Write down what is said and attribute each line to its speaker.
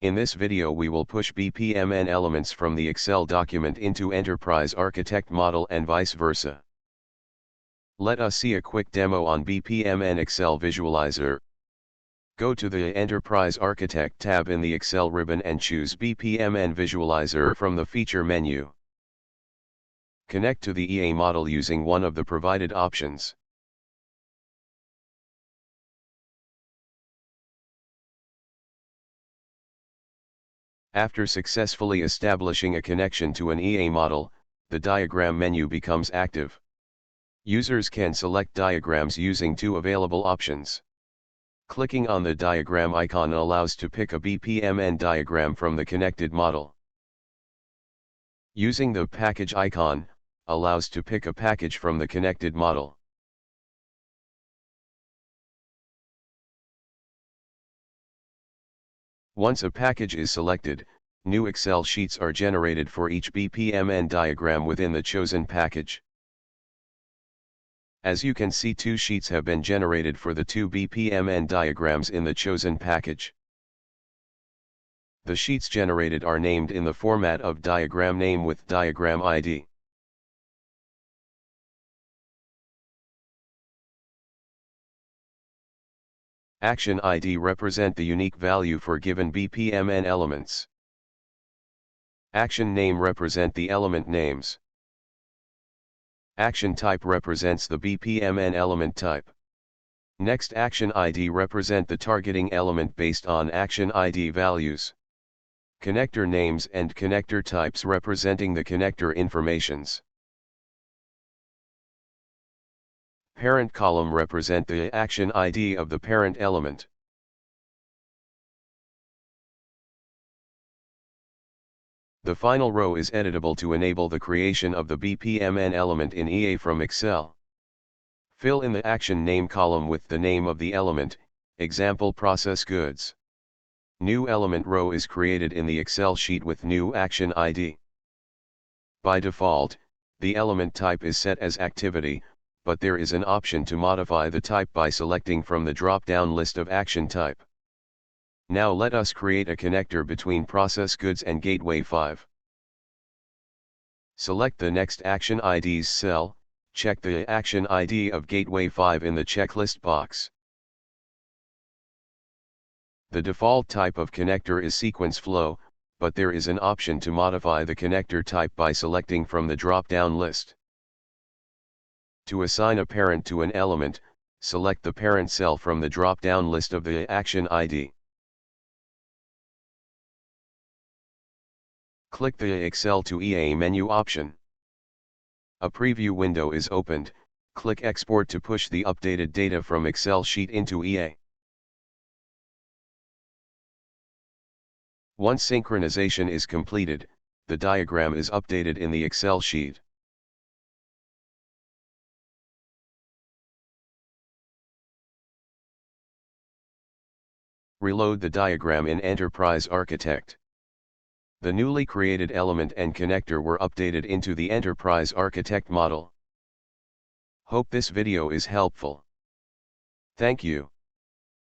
Speaker 1: In this video we will push BPMN elements from the Excel document into Enterprise Architect model and vice versa. Let us see a quick demo on BPMN Excel Visualizer. Go to the Enterprise Architect tab in the Excel ribbon and choose BPMN Visualizer from the feature menu. Connect to the EA model using one of the provided options. After successfully establishing a connection to an EA model, the diagram menu becomes active. Users can select diagrams using two available options. Clicking on the diagram icon allows to pick a BPMN diagram from the connected model. Using the package icon allows to pick a package from the connected model. Once a package is selected, new Excel sheets are generated for each BPMN diagram within the chosen package. As you can see, two sheets have been generated for the two BPMN diagrams in the chosen package. The sheets generated are named in the format of diagram name with diagram ID. Action ID represent the unique value for given BPMN elements. Action name represent the element names. Action type represents the BPMN element type. Next, action ID represent the targeting element based on action ID values. Connector names and connector types representing the connector informations. Parent column represent the action ID of the parent element. The final row is editable to enable the creation of the BPMN element in EA from Excel. Fill in the action name column with the name of the element, example process goods. New element row is created in the Excel sheet with new action ID. By default, the element type is set as activity, but there is an option to modify the type by selecting from the drop-down list of action type. Now let us create a connector between process goods and gateway 5. Select the next action ID's cell, check the action ID of gateway 5 in the checklist box. The default type of connector is sequence flow, but there is an option to modify the connector type by selecting from the drop-down list. To assign a parent to an element, select the parent cell from the drop-down list of the action ID. Click the Excel to EA menu option. A preview window is opened. Click Export to push the updated data from Excel sheet into EA. Once synchronization is completed, the diagram is updated in the Excel sheet. Reload the diagram in Enterprise Architect. The newly created element and connector were updated into the Enterprise Architect model. Hope this video is helpful. Thank you.